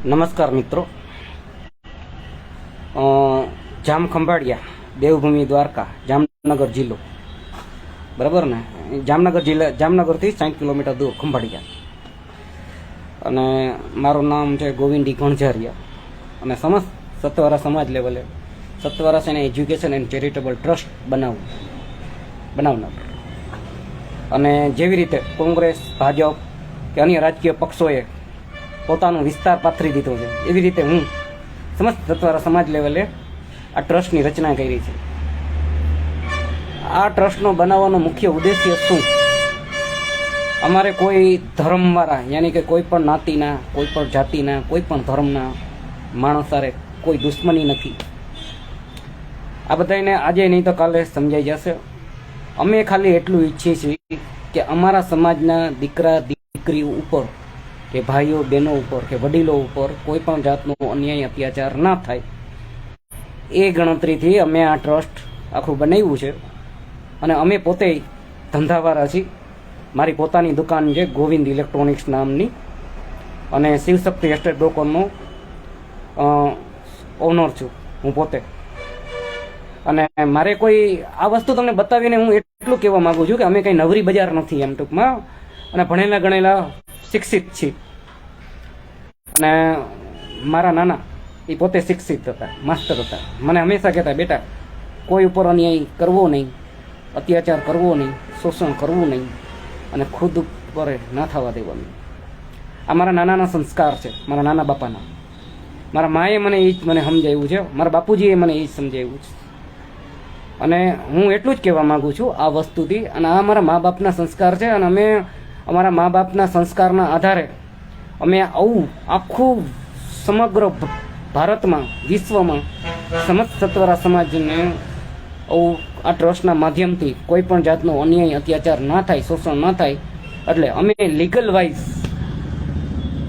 નમસ્કાર મિત્રો. જામ ખંભાળિયા, દેવભૂમિ દ્વારકા, જામનગર જિલ્લો, બરાબર ને? જામનગર જિલ્લા, જામનગરથી 60 કિલોમીટર દૂર ખંભાળિયા. અને મારું નામ છે ગોવિંદી ગણઝારિયા. અને સમસ્ત સત્વારા સમાજ લેવલે સત્વારા છે ને એજ્યુકેશન એન્ડ ચેરિટેબલ ટ્રસ્ટ બનાવનાર. અને જેવી રીતે કોંગ્રેસ, ભાજપ કે અન્ય રાજકીય પક્ષોએ પોતાનો વિસ્તાર પાથરી દીધો છે, એવી રીતે હું સમસ્ત સત્વારા સમાજ લેવલે આ ટ્રસ્ટની રચના કરી છે. આ ટ્રસ્ટનો બનાવવાનો મુખ્ય ઉદ્દેશ્ય શું? અમારે કોઈ ધર્મવાળા, યાની કે કોઈ પણ જ્ઞાતિના, કોઈ પણ જાતિના, કોઈ પણ ધર્મના માણસ સાથે કોઈ દુશ્મની નથી. આ બધાને આજે નહીં તો કાલે સમજાઈ જશે. અમે ખાલી એટલું ઈચ્છીએ છીએ કે અમારા સમાજના દીકરા દીકરીઓ ઉપર કે ભાઈઓ બહેનો ઉપર કે વડીલો ઉપર કોઈ પણ જાતનો અન્યાય અત્યાચાર ના થાય, એ ગણતરીથી અમે આ ટ્રસ્ટ આખું બનાવ્યું છે. અને અમે પોતે ધંધાવાળા છીએ. મારી પોતાની દુકાન છે ગોવિંદ ઇલેક્ટ્રોનિક્સ નામની, અને શિવશક્તિ એસ્ટેટ બ્રોકરનો ઓનર છું હું પોતે. અને મારે કોઈ આ વસ્તુ તમને બતાવીને હું એટલું કહેવા માગું છું કે અમે કંઈ નવરી બજાર નથી એમ ટૂંકમાં, અને ભણેલા ગણેલા શિક્ષિત છીએ. અને મારા નાના એ પોતે શિક્ષિત હતા, માસ્ટર હતા. મને હંમેશા કહેતા, બેટા કોઈ ઉપર અન્યાય કરવો નહીં, અત્યાચાર કરવો નહીં, શોષણ કરવું નહીં, અને ખુદ ઉપર ના થવા દેવાનું. આ મારા નાનાના સંસ્કાર છે, મારા નાના બાપાના. મારા માએ મને એ જ મને સમજાવ્યું છે, મારા બાપુજીએ મને એ જ સમજાવ્યું છે. અને હું એટલું જ કહેવા માગું છું આ વસ્તુથી. અને આ મારા મા બાપના સંસ્કાર છે. અને અમે અમારા મા બાપના સંસ્કારના આધારે અમે આવું આખું સમગ્ર ભારતમાં, વિશ્વમાં સમસ્ત સત્વારા સમાજને આવું આ ટ્રસ્ટના માધ્યમથી કોઈ પણ જાતનો અન્યાય અત્યાચાર ના થાય, શોષણ ના થાય, એટલે અમે લીગલ વાઇઝ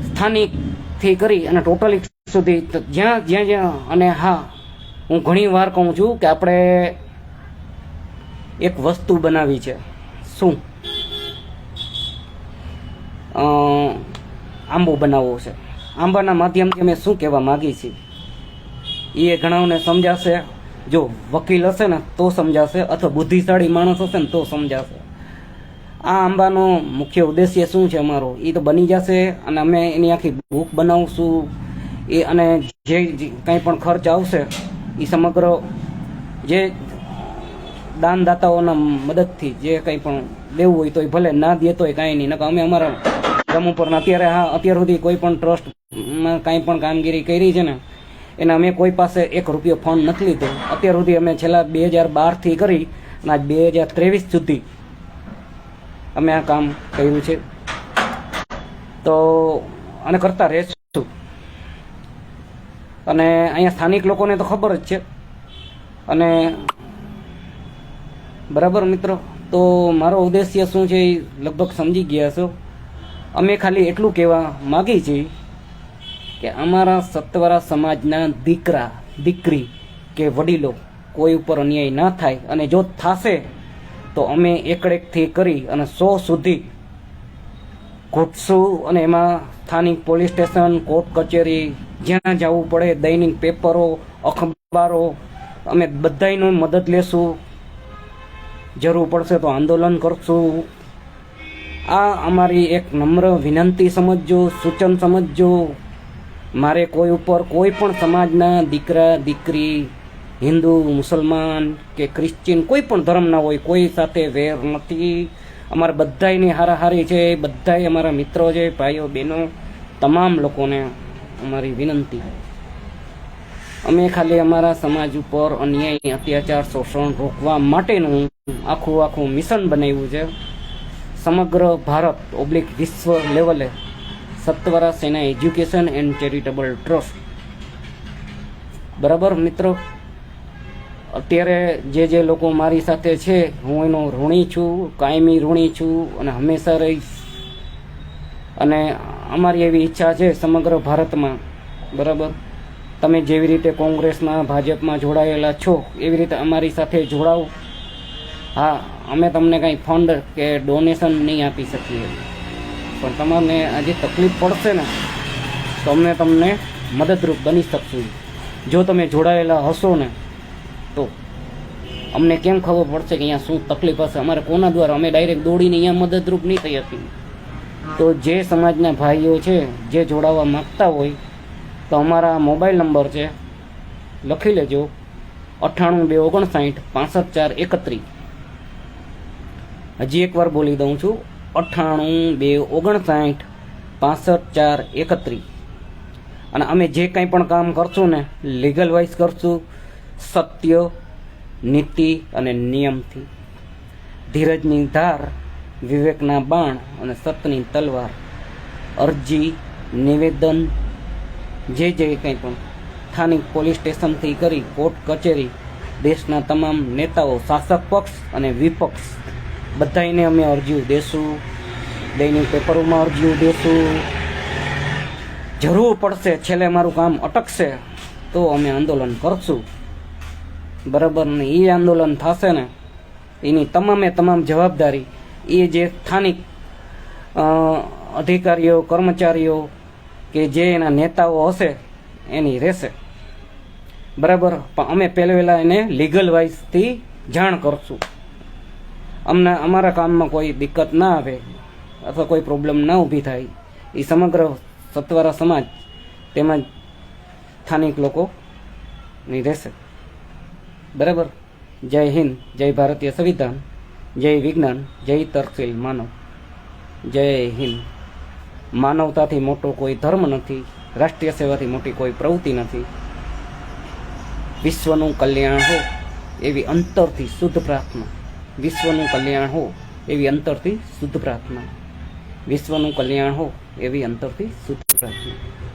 સ્થાનિકથી કરી અને ટોટલી સુધી જ્યાં અને હા, હું ઘણી વાર કહું છું કે આપણે એક વસ્તુ બનાવી છે. શું? આંબો બનાવવો છે. આંબાના માધ્યમથી અમે શું કહેવા માગીએ છીએ એ ઘણાઓને સમજાશે. જો વકીલ હશે ને તો સમજાશે, અથવા બુદ્ધિશાળી માણસ હશે ને તો સમજાશે. આ આંબાનો મુખ્ય ઉદ્દેશ્ય શું છે અમારો એ તો બની જશે. અને અમે એની આખી બુક બનાવશું. એ અને જે કંઈ પણ ખર્ચ આવશે એ સમગ્ર જે દાનદાતાઓના મદદથી જે કંઈ પણ દેવું હોય તો એ ભલે ના દે તોય કાંઈ નહીં. નકર અમે અમારા ગમ ઉપર અત્યાર સુધી કોઈ પણ ટ્રસ્ટમાં કાંઈ પણ કામગીરી કરી છે ને એને અમે કોઈ પાસે 1 રૂપિયો ફંડ નથી લીધો. અત્યાર સુધી અમે છેલ્લા 2012થી કરી અને આજ 2023 સુધી અમે આ કામ કર્યું છે. તો અને કરતા રહેશું. અને અહીંયા સ્થાનિક લોકોને તો ખબર જ છે. અને બરાબર મિત્રો, તો મારો ઉદ્દેશ્ય શું છે એ લગભગ સમજી ગયા છો. અમે ખાલી એટલું કહેવા માગીએ છીએ કે અમારા સત્વારા સમાજના દીકરા દીકરી કે વડીલો કોઈ ઉપર અન્યાય ના થાય. અને જો થશે તો અમે એકડેકથી કરી અને 100 સુધી ઘૂંટશું. અને એમાં સ્થાનિક પોલીસ સ્ટેશન, કોર્ટ કચેરી, જ્યાં જવું પડે, દૈનિક પેપરો, અખબારો, અમે બધાયનો મદદ લેશું. જરૂર પડશે તો આંદોલન કરશું. આ અમારી એક નમ્ર વિનંતી સમજજો, સૂચન સમજજો. મારે કોઈ ઉપર કોઈ પણ સમાજના દીકરા દીકરી, હિન્દુ, મુસલમાન કે ક્રિશ્ચિયન, કોઈ પણ ધર્મના હોય, કોઈ સાથે વેર નથી. અમારા બધાયની હારાહારી છે. બધાય અમારા મિત્રો છે, ભાઈઓ બહેનો, તમામ લોકોને અમારી વિનંતી, અમે ખાલી અમારા સમાજ ઉપર અન્યાય અત્યાચાર શોષણ રોકવા માટેનું આખું મિશન બનાવ્યું છે. સમગ્ર ભારત / વિશ્વ લેવલે સત્વારા સેના એજ્યુકેશન એન્ડ ચેરિટેબલ ટ્રસ્ટ. બરાબર મિત્રો, અત્યારે જે લોકો મારી સાથે છે, હું એનો ઋણી છું, કાયમી ઋણી છું અને હંમેશા રહીશ. અને અમારી એવી ઈચ્છા છે સમગ્ર ભારતમાં, બરાબર, તમે જેવી રીતે કોંગ્રેસમાં, ભાજપમાં જોડાયેલા છો એવી રીતે અમારી સાથે જોડાઓ. હા, અમે તમને કંઈ ફંડ કે ડોનેશન નહીં આપી શકીએ, પણ તમને આજે તકલીફ પડશે ને તો અમને તમને મદદરૂપ બની શકશું. જો તમે જોડાયેલા હશો ને તો અમને કેમ ખબર પડશે કે અહીંયા શું તકલીફ હશે, અમારે કોના દ્વારા, અમે ડાયરેક્ટ દોડીને અહીંયા મદદરૂપ નહીં થઈ હતી. તો જે સમાજના ભાઈઓ છે જે જોડાવા માગતા હોય તો અમારા મોબાઈલ નંબર છે, લખી લેજો, 98 259 65 4 31. હજી એકવાર બોલી દઉં છું, 98 259 65 4 31. અને અમે જે કંઈ પણ કામ કરશું ને લીગલ વાઇઝ કરશું, સત્ય, નીતિ અને નિયમથી. ધીરજની ધાર, વિવેકના બાણ અને સતની તલવાર. અરજી, નિવેદન, જે કંઈ પણ સ્થાનિક પોલીસ સ્ટેશનથી કરી કોર્ટ કચેરી, દેશના તમામ નેતાઓ, શાસક પક્ષ અને વિપક્ષ બધાને અમે અરજીઓ દેશું, દૈનિક પેપરોમાં અરજીઓ દેશું. જરૂર પડશે, છેલ્લે મારું કામ અટકશે તો અમે આંદોલન કરશું. બરાબર ને? એ આંદોલન થશે ને એની તમામ જવાબદારી એ જે સ્થાનિક અધિકારીઓ, કર્મચારીઓ કે જે એના નેતાઓ હશે એની રહેશે. બરાબર? પણ અમે પહેલાં એને લીગલ વાઇઝથી જાણ કરશું. અમને અમારા કામમાં કોઈ દિક્કત ના આવે અથવા કોઈ પ્રોબ્લેમ ના ઊભી થાય, એ સમગ્ર સતવારા સમાજ તેમજ સ્થાનિક લોકોની રહેશે. બરાબર? જય હિન્દ, જય ભારતીય સંવિધાન, જય વિજ્ઞાન, જય તર્કશીલ માનવ. જય હિન્દ. માનવતાથી મોટો કોઈ ધર્મ નથી, રાષ્ટ્રીય સેવાથી મોટી કોઈ પ્રવૃત્તિ નથી. વિશ્વનું કલ્યાણ હો એવી અંતરથી શુદ્ધ પ્રાર્થના. વિશ્વનું કલ્યાણ હો એવી અંતરથી શુદ્ધ પ્રાર્થના. વિશ્વનું કલ્યાણ હો એવી અંતરથી શુદ્ધ પ્રાર્થના.